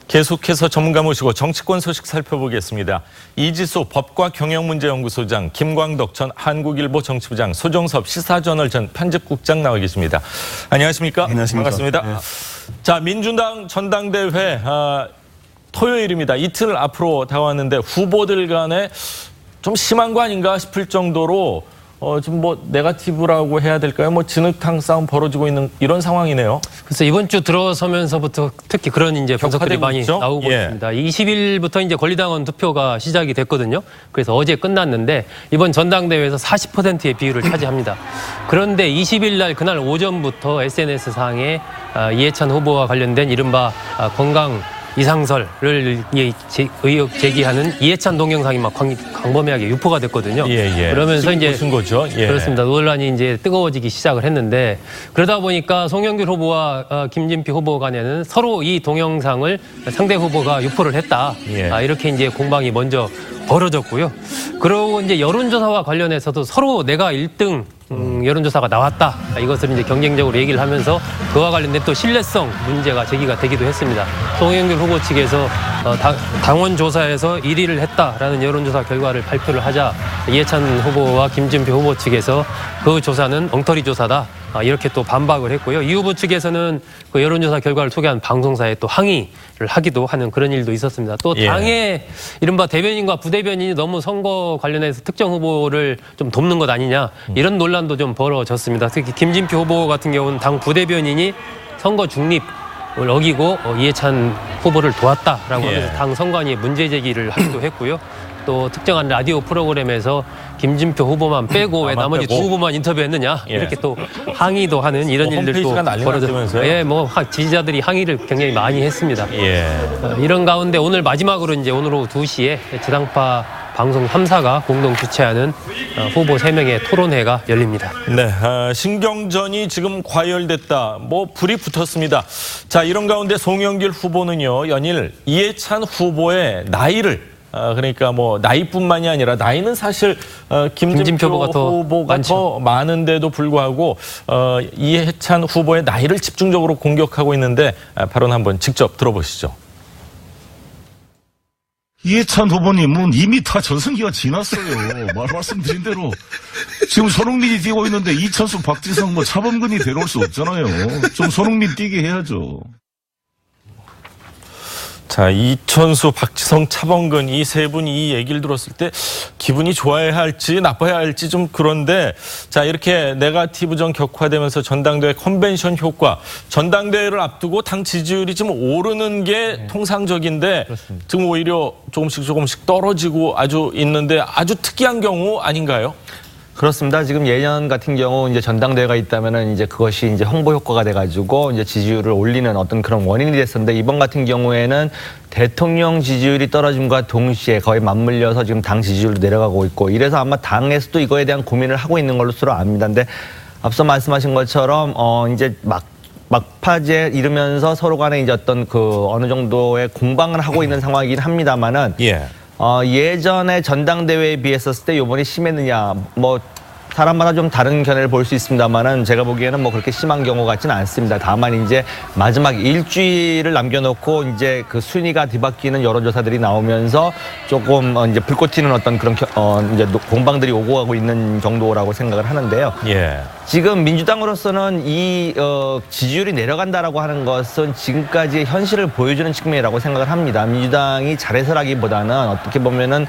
계속해서 전문가 모시고 정치권 소식 살펴보겠습니다. 이지수 법과 경영문제연구소장, 김광덕 전 한국일보 정치부장, 소정섭 시사저널 전 편집국장 나와 계십니다. 안녕하십니까? 안녕하십니까? 반갑습니다. 네. 자, 민주당 전당대회 토요일입니다. 이틀 앞으로 다가왔는데 후보들 간에 좀 심한 거 아닌가 싶을 정도로 좀 네거티브라고 해야 될까요? 진흙탕 싸움 벌어지고 있는 이런 상황이네요. 그래서 이번 주 들어서면서부터 특히 그런 이제 분석들이 많이 있죠? 나오고 있습니다. 20일부터 이제 권리당원 투표가 시작이 됐거든요. 그래서 어제 끝났는데 이번 전당대회에서 40%의 비율을 차지합니다. 그런데 20일 날 그날 오전부터 SNS 상에 이해찬 후보와 관련된 이른바 건강 이상설을 의혹 제기하는 이해찬 동영상이 막 광범위하게 유포가 됐거든요. 그러면서 이제 무슨 거죠? 그렇습니다. 논란이 이제 뜨거워지기 시작을 했는데 그러다 보니까 송영길 후보와 김진표 후보 간에는 서로 이 동영상을 상대 후보가 유포를 했다. 이렇게 이제 공방이 먼저 벌어졌고요. 그리고 이제 여론조사와 관련해서도 서로 내가 1등 여론조사가 나왔다. 이것을 이제 경쟁적으로 얘기를 하면서 그와 관련된 또 신뢰성 문제가 제기가 되기도 했습니다. 송영길 후보 측에서 당원 조사에서 1위를 했다라는 여론조사 결과를 발표를 하자 이해찬 후보와 김진표 후보 측에서 그 조사는 엉터리 조사다. 이렇게 또 반박을 했고요. 이 후보 측에서는 그 여론조사 결과를 소개한 방송사에 또 항의를 하기도 하는 그런 일도 있었습니다. 또 당의 이른바 대변인과 부대변인이 너무 선거 관련해서 특정 후보를 좀 돕는 것 아니냐 이런 논란도 좀 벌어졌습니다. 특히 김진표 후보 같은 경우는 당 부대변인이 선거 중립을 어기고 이해찬 후보를 도왔다라고 하면서 당 선관위에 문제 제기를 하기도 했고요. 또 특정한 라디오 프로그램에서 김진표 후보만 빼고 왜 나머지 두 후보만 인터뷰했느냐 이렇게 또 항의도 하는 이런 일들도 벌어졌어요. 지지자들이 항의를 굉장히 많이 했습니다. 이런 가운데 오늘 마지막으로 이제 오늘 오후 2시에 지상파 방송 3사가 공동 주최하는 후보 3명의 토론회가 열립니다. 네, 신경전이 지금 과열됐다. 불이 붙었습니다. 자, 이런 가운데 송영길 후보는요, 연일 이해찬 후보의 나이를 그러니까 나이뿐만이 아니라 나이는 사실 김진표 후보가 더 많은데도 불구하고 이해찬 후보의 나이를 집중적으로 공격하고 있는데 발언 한번 직접 들어보시죠. 이해찬 후보님은 이미 다 전성기가 지났어요. 말씀드린 대로 지금 손흥민이 뛰고 있는데 이천수, 박지성, 차범근이 데려올 수 없잖아요. 좀 손흥민 뛰게 해야죠. 자, 이천수, 박지성, 차범근 이 세 분이 이 얘기를 들었을 때 기분이 좋아야 할지 나빠야 할지 좀 그런데 자, 이렇게 네거티브전 격화되면서 전당대회 컨벤션 효과, 전당대회를 앞두고 당 지지율이 좀 오르는 게 통상적인데 그렇습니다. 지금 오히려 조금씩 떨어지고 아주 있는데 아주 특이한 경우 아닌가요? 그렇습니다. 지금 예년 같은 경우 이제 전당대회가 있다면은 이제 그것이 이제 홍보 효과가 돼가지고 이제 지지율을 올리는 어떤 그런 원인이 됐었는데 이번 같은 경우에는 대통령 지지율이 떨어짐과 동시에 거의 맞물려서 지금 당 지지율도 내려가고 있고 이래서 아마 당에서도 이거에 대한 고민을 하고 있는 걸로 압니다. 근데 앞서 말씀하신 것처럼 이제 막파제 이르면서 서로 간에 이제 어떤 어느 정도의 공방을 하고 있는 상황이긴 합니다만은. 예전에 전당대회에 비했었을 때 요번이 심했느냐 사람마다 좀 다른 견해를 볼 수 있습니다만은 제가 보기에는 그렇게 심한 경우 같지는 않습니다. 다만 이제 마지막 일주일을 남겨놓고 이제 그 순위가 뒤바뀌는 여론조사들이 나오면서 조금 이제 불꽃 튀는 어떤 그런 이제 공방들이 오고 가고 있는 정도라고 생각을 하는데요. 지금 민주당으로서는 이 지지율이 내려간다라고 하는 것은 지금까지의 현실을 보여주는 측면이라고 생각을 합니다. 민주당이 잘해서라기보다는 어떻게 보면은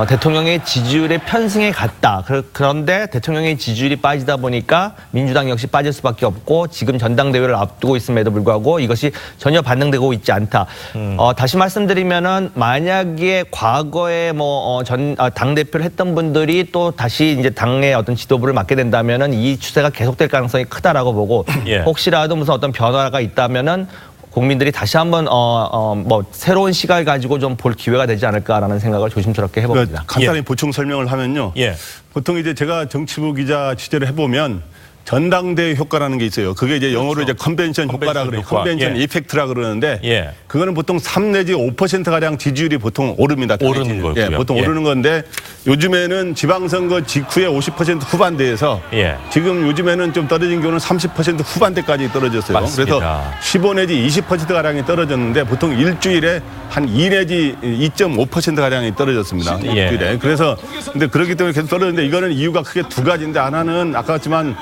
대통령의 지지율의 편승에 갔다. 그런데 대통령의 지지율이 빠지다 보니까 민주당 역시 빠질 수밖에 없고 지금 전당대회를 앞두고 있음에도 불구하고 이것이 전혀 반영되고 있지 않다. 다시 말씀드리면은 만약에 과거에 당대표를 했던 분들이 또 다시 이제 당의 어떤 지도부를 맡게 된다면은 이 추세가 계속될 가능성이 크다라고 보고 혹시라도 무슨 어떤 변화가 있다면은 국민들이 다시 한번 새로운 시각을 가지고 좀 볼 기회가 되지 않을까라는 생각을 조심스럽게 해봅니다. 간단히 보충 설명을 하면요. 보통 이제 제가 정치부 기자 취재를 해보면 전당대회 효과라는 게 있어요. 그게 이제 영어로 이제 컨벤션 효과라 그래요. 효과. 컨벤션 예. 이펙트라 그러는데 예. 그거는 보통 3 내지 5% 가량 지지율이 보통 오릅니다. 오르는 거고요. 예, 보통 예. 오르는 건데 요즘에는 지방선거 직후에 50% 후반대에서 예. 지금 요즘에는 좀 떨어진 경우는 30% 후반대까지 떨어졌어요. 맞습니다. 그래서 15 내지 20% 가량이 떨어졌는데 보통 일주일에 한 2 내지 2.5% 가량이 떨어졌습니다. 예. 일주일에. 그래서 근데 그렇기 때문에 계속 떨어졌는데 이거는 이유가 크게 두 가지인데 하나는 아까 같지만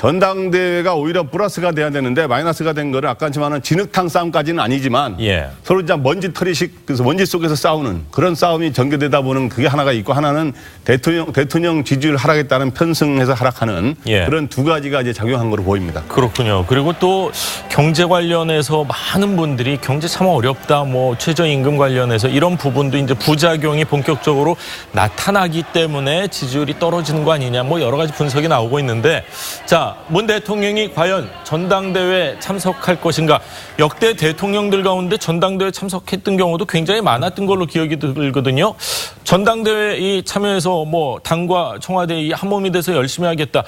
전당대회가 오히려 플러스가 돼야 되는데 마이너스가 된 거는 아까 했지만은 진흙탕 싸움까지는 아니지만 예. 서로 이제 먼지털이식 그래서 먼지 속에서 싸우는 그런 싸움이 전개되다 보는 그게 하나가 있고 하나는 대통령 지지율 하락했다는 편승해서 하락하는 예. 그런 두 가지가 이제 작용한 거로 보입니다. 그렇군요. 그리고 또 경제 관련해서 많은 분들이 경제 참 어렵다, 뭐 최저임금 관련해서 이런 부분도 이제 부작용이 본격적으로 나타나기 때문에 지지율이 떨어지는 거 아니냐, 뭐 여러 가지 분석이 나오고 있는데, 자, 문 대통령이 과연 전당대회에 참석할 것인가? 역대 대통령들 가운데 전당대회에 참석했던 경우도 굉장히 많았던 걸로 기억이 들거든요. 전당대회에 이 참여해서 뭐 당과 청와대 이 한몸이 돼서 열심히 하겠다.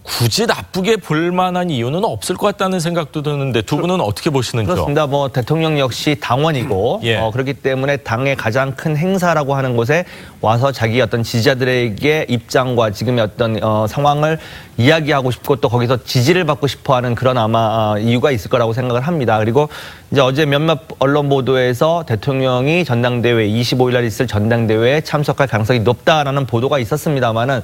굳이 나쁘게 볼 만한 이유는 없을 것 같다는 생각도 드는데 두 분은 어떻게 보시는지요? 그렇습니다. 뭐 대통령 역시 당원이고 예. 그렇기 때문에 당의 가장 큰 행사라고 하는 곳에 와서 자기 어떤 지지자들에게 입장과 지금의 어떤 상황을 이야기하고 싶고 또 거기서 지지를 받고 싶어하는 그런 아마 이유가 있을 거라고 생각을 합니다. 그리고 이제 어제 몇몇 언론 보도에서 대통령이 전당대회 25일 날 있을 전당대회에 참석할 가능성이 높다라는 보도가 있었습니다만은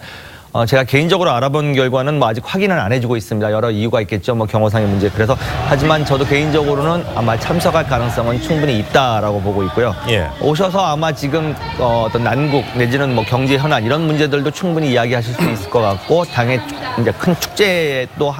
제가 개인적으로 알아본 결과는 뭐 아직 확인을 안 해주고 있습니다. 여러 이유가 있겠죠. 뭐 경호상의 문제. 그래서 하지만 저도 개인적으로는 아마 참석할 가능성은 충분히 있다라고 보고 있고요. 예. 오셔서 아마 지금 어떤 난국 내지는 뭐 경제 현안 이런 문제들도 충분히 이야기하실 수 있을 것 같고 당의 이제 큰 축제 또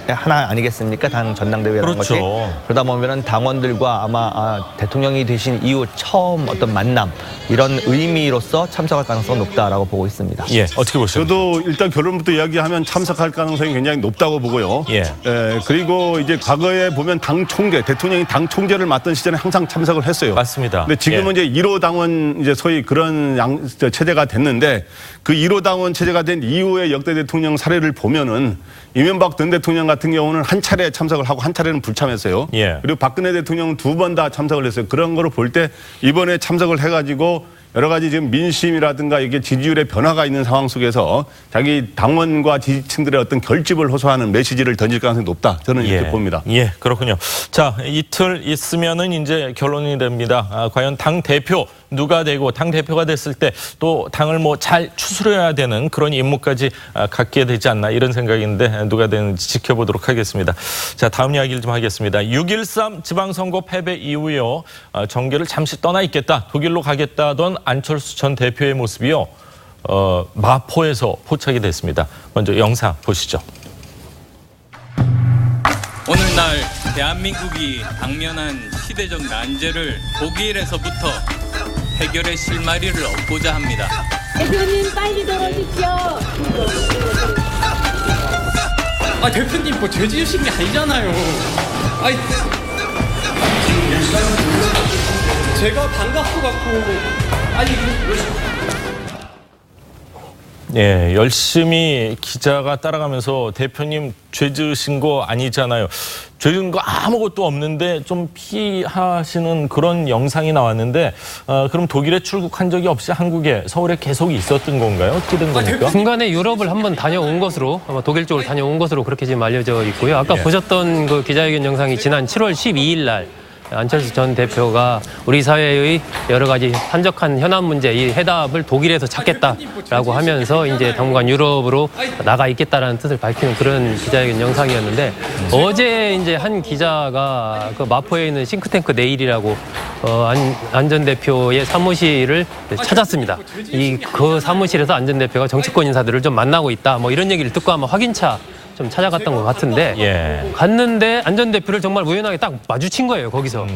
하나 아니겠습니까? 당 전당대회라는 그렇죠. 것이. 그러다 보면은 당원들과 아마 대통령이 되신 이후 처음 어떤 만남 이런 의미로서 참석할 가능성은 높다라고 보고 있습니다. 예, 어떻게 보세요? 저도 일단 결론부터 이야기하면 참석할 가능성이 굉장히 높다고 보고요. 예. 그리고 이제 과거에 보면 당 총재, 대통령이 당 총재를 맡던 시절에 항상 참석을 했어요. 맞습니다. 근데 지금은 예. 이제 1호 당원 이제 소위 그런 체제가 됐는데 그 1호 당원 체제가 된 이후의 역대 대통령 사례를 보면은 이명박 전 대통령 같은 경우는 한 차례 참석을 하고 한 차례는 불참했어요. 예. 그리고 박근혜 대통령은 2번 다 참석을 했어요. 그런 거를 볼 때 이번에 참석을 해가지고 여러 가지 지금 민심이라든가 이게 지지율의 변화가 있는 상황 속에서 자기 당원과 지지층들의 어떤 결집을 호소하는 메시지를 던질 가능성이 높다. 저는 이렇게 봅니다. 예, 그렇군요. 자, 이틀 있으면은 이제 결론이 됩니다. 과연 당 대표 누가 되고 당 대표가 됐을 때 또 당을 뭐 잘 추스려야 되는 그런 임무까지 갖게 되지 않나 이런 생각인데 누가 되는지 지켜보도록 하겠습니다. 자, 다음 이야기를 좀 하겠습니다. 6.13 지방선거 패배 이후요 정계를 잠시 떠나 있겠다, 독일로 가겠다던 안철수 전 대표의 모습이요 마포에서 포착이 됐습니다. 먼저 영상 보시죠. 오늘날 대한민국이 당면한 시대적 난제를 독일에서부터 해결의 실마리를 얻고자 합니다. 대표님 빨리 들어오십시오. 아 대표님 뭐 죄 지으신 게 아니잖아요. 아이 제가 반갑고 아니 예, 열심히 기자가 따라가면서 대표님 죄 지으신 거 아니잖아요. 죄 지은 거 아무것도 없는데 좀 피하시는 그런 영상이 나왔는데 그럼 독일에 출국한 적이 없이 한국에 서울에 계속 있었던 건가요? 어떻게 된 겁니까? 중간에 유럽을 한번 다녀온 것으로 아마 독일 쪽을 다녀온 것으로 그렇게 지금 알려져 있고요. 아까 예. 보셨던 그 기자회견 영상이 지난 7월 12일 날 안철수 전 대표가 우리 사회의 여러 가지 한적한 현안 문제 이 해답을 독일에서 찾겠다라고 하면서 이제 당분간 유럽으로 나가 있겠다라는 뜻을 밝히는 그런 기자회견 영상이었는데 어제 이제 한 기자가 그 마포에 있는 싱크탱크 내일이라고 안 전 대표의 사무실을 찾았습니다. 그 사무실에서 안 전 대표가 정치권 인사들을 좀 만나고 있다. 뭐 이런 얘기를 듣고 아마 확인차 좀 찾아갔던 것 같은데 예. 갔는데 안 전 대표를 정말 우연하게 딱 마주친 거예요, 거기서.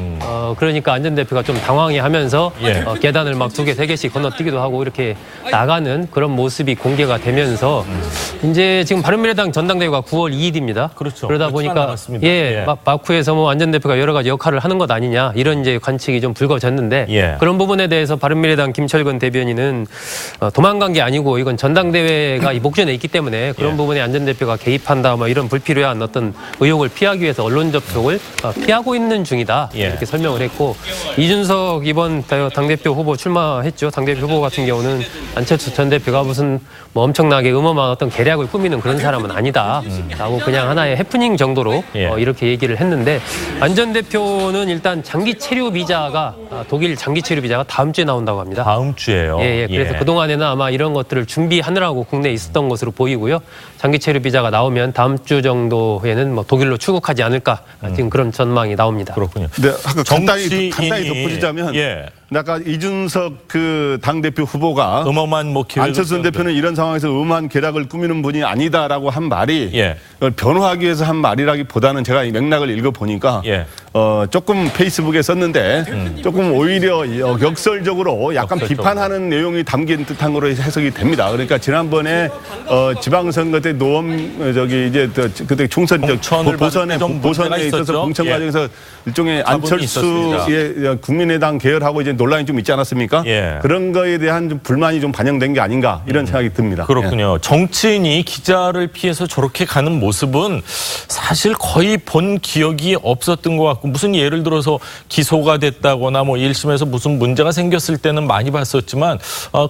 그러니까 안 전 대표가 좀 당황해하면서 예. 계단을 막 2개, 3개씩 건너뛰기도 하고 이렇게 나가는 그런 모습이 공개가 되면서 이제 지금 바른미래당 전당대회가 9월 2일입니다. 그렇죠. 그러다 얼마 보니까 남았습니다. 예, 예. 마쿠에서 뭐 안 전 대표가 여러 가지 역할을 하는 것 아니냐 이런 이제 관측이 좀 불거졌는데 예. 그런 부분에 대해서 바른미래당 김철근 대변인은 도망간 게 아니고 이건 전당대회가 이 목전에 있기 때문에 그런 예. 부분에 안 전 대표가 개입한 접촉한다, 뭐 이런 불필요한 어떤 의혹을 피하기 위해서 언론 접촉을 피하고 있는 중이다 이렇게 설명을 했고 이준석 이번 당대표 후보 출마했죠. 당대표 후보 같은 경우는 안철수 전 대표가 무슨 뭐 엄청나게 음험한 어떤 계략을 꾸미는 그런 사람은 아니다라고 그냥 하나의 해프닝 정도로 이렇게 얘기를 했는데 안 전 대표는 일단 장기 체류 비자가 독일 장기 체류 비자가 다음 주에 나온다고 합니다. 다음 주에요. 예. 그래서 그동안에는 아마 이런 것들을 준비하느라고 국내에 있었던 것으로 보이고요. 장기 체류 비자가 나오면 다음 주 정도에는 뭐 독일로 출국하지 않을까 지금 그런 전망이 나옵니다. 그렇군요. 네, 아까 간단히 정치인이- 덧붙이자면 예. 아까 이준석 그 당대표 후보가 음험한 뭐 계획을 안철수 대표는 이런 상황에서 음한 계략을 꾸미는 분이 아니다라고 한 말이 예. 변호하기 위해서 한 말이라기보다는 제가 이 맥락을 읽어보니까 예. 조금 페이스북에 썼는데 조금 오히려 역설적으로 약간 역설적으로. 비판하는 내용이 담긴 듯한 거로 해석이 됩니다. 그러니까 지난번에 지방선거 때 그때 총선 공천을 보선에 받을 때 좀 문제가 있어서 있었죠? 공천 예. 과정에서 일종의 차분히 있었습니다. 안철수의 국민의당 계열하고 이제 논란이 좀 있지 않았습니까? 예. 그런 거에 대한 좀 불만이 좀 반영된 게 아닌가 이런 생각이 듭니다. 그렇군요. 정치인이 기자를 피해서 저렇게 가는 모습은 사실 거의 본 기억이 없었던 것 같고 무슨 예를 들어서 기소가 됐다거나 뭐 1심에서 무슨 문제가 생겼을 때는 많이 봤었지만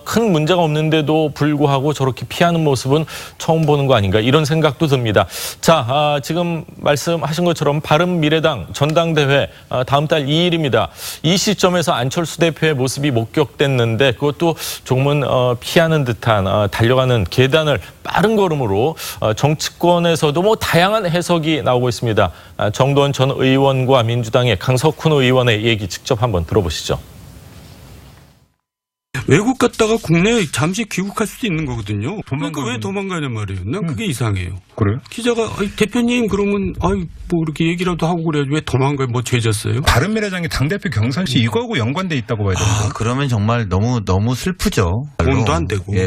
큰 문제가 없는데도 불구하고 저렇게 피하는 모습은 처음 보는 거 아닌가 이런 생각도 듭니다. 자, 지금 말씀하신 것처럼 바른미래당 전당대회 다음 달 2일입니다. 이 시점에서 안철수 대표의 모습이 목격됐는데 그것도 조금은 피하는 듯한 달려가는 계단을 빠른 걸음으로 정치권에서도 뭐 다양한 해석이 나오고 있습니다. 정도원 전 의원과 민주당의 강석훈 의원의 얘기 직접 한번 들어보시죠. 외국 갔다가 국내에 잠시 귀국할 수도 있는 거거든요. 그러니까 왜 도망가냐 말이에요. 난 그게 이상해요. 그래요? 기자가 대표님 그러면 뭐 이렇게 얘기라도 하고 그래야지 왜 도망가요? 뭐 죄졌어요? 바른미래당이 당대표 경선 시 이거하고 연관돼 있다고 봐야 됩니다. 그러면 정말 너무 슬프죠. 돈도 안 되고. 예.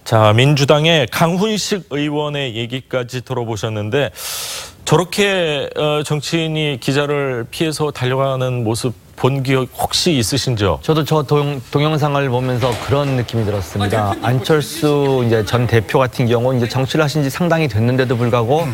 자, 민주당의 강훈식 의원의 얘기까지 들어보셨는데 저렇게 정치인이 기자를 피해서 달려가는 모습 본 기억 혹시 있으신지요? 저도 저 동영상을 보면서 그런 느낌이 들었습니다. 안철수 이제 전 대표 같은 경우 이제 정치를 하신 지 상당히 됐는데도 불구하고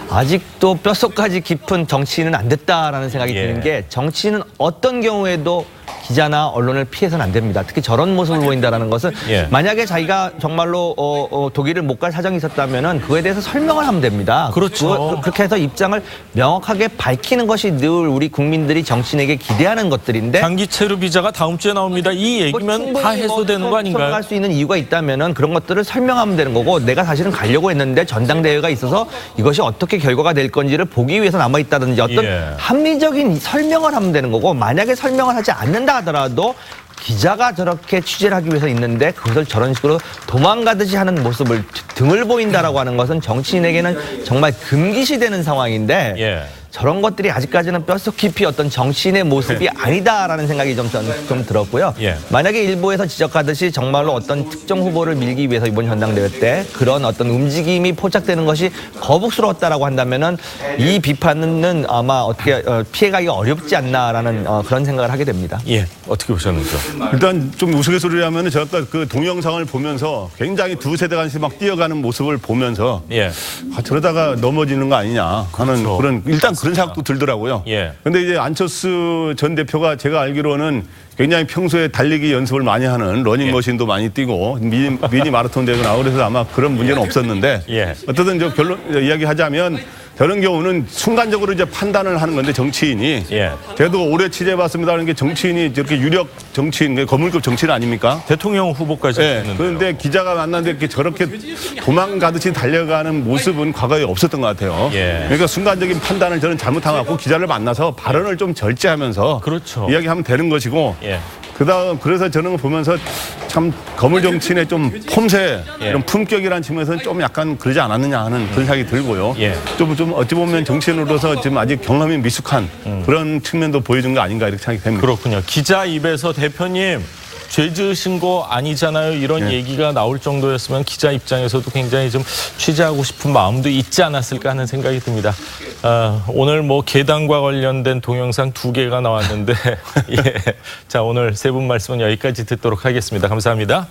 아직도 뼛속까지 깊은 정치인은 안 됐다라는 생각이 드는 게 정치인은 어떤 경우에도 기자나 언론을 피해서는 안 됩니다. 특히 저런 모습을 보인다는 것은 만약에 자기가 정말로 독일을 못 갈 사정이 있었다면 그거에 대해서 설명을 하면 됩니다. 그렇죠. 그렇게 해서 입장을 명확하게 밝히는 것이 늘 우리 국민들이 정치인에게 기대하는 것들인데 장기 체류 비자가 다음 주에 나옵니다. 이 얘기면 다 해소되는 거 아닌가요? 할 수 있는 이유가 있다면은 그런 것들을 설명하면 되는 거고 내가 사실은 가려고 했는데 전당대회가 있어서 이것이 어떻게 결과가 될 건지를 보기 위해서 남아 있다든지 어떤 합리적인 설명을 하면 되는 거고 만약에 설명을 하지 않는다 하더라도 기자가 저렇게 취재를 하기 위해서 있는데 그것을 저런 식으로 도망가듯이 하는 모습을 등을 보인다라고 하는 것은 정치인에게는 정말 금기시되는 상황인데 저런 것들이 아직까지는 뼛속 깊이 어떤 정치인의 모습이 아니다라는 생각이 좀 들었고요. 만약에 일부에서 지적하듯이 정말로 어떤 특정 후보를 밀기 위해서 이번 전당대회 때 그런 어떤 움직임이 포착되는 것이 거북스러웠다라고 한다면은 이 비판은 아마 어떻게 피해가기 어렵지 않나라는 그런 생각을 하게 됩니다. 어떻게 보셨는지요? 일단 좀 우스갯소리를 하면은 제가 아까 그 동영상을 보면서 굉장히 두세 대 간씩 막 뛰어가는 모습을 보면서 저러다가 넘어지는 거 아니냐 하는 그런 일단 그런 생각도 들더라고요. 근데 이제 안철수 전 대표가 제가 알기로는 굉장히 평소에 달리기 연습을 많이 하는 러닝머신도 많이 뛰고 미니 마라톤 대회가 나오고 그래서 아마 그런 문제는 없었는데 어쨌든 저 결론 이야기하자면 저런 경우는 순간적으로 이제 판단을 하는 건데 정치인이 저도 오래 취재해봤습니다라는 게 정치인이 저렇게 유력 정치인 거물급 정치인 아닙니까? 대통령 후보까지 했는데요. 그런데 기자가 만났는데 이렇게 저렇게 도망가듯이 달려가는 모습은 과거에 없었던 것 같아요. 그러니까 순간적인 판단을 저는 잘못한 것 같고 기자를 만나서 발언을 좀 절제하면서 이야기하면 되는 것이고 그다음 그래서 저는 보면서 참 거물 정치인의 좀 폼새 이런 품격이라는 측면에서는 좀 약간 그러지 않았느냐 하는 그런 생각이 들고요. 좀 어찌 보면 정치인으로서 지금 아직 경험이 미숙한 그런 측면도 보여준 거 아닌가 이렇게 생각이 됩니다. 그렇군요. 기자 입에서 대표님 죄 지으신 거 아니잖아요. 이런 얘기가 나올 정도였으면 기자 입장에서도 굉장히 좀 취재하고 싶은 마음도 있지 않았을까 하는 생각이 듭니다. 오늘 뭐 계단과 관련된 동영상 2개가 나왔는데 자, 오늘 세 분 말씀은 여기까지 듣도록 하겠습니다. 감사합니다.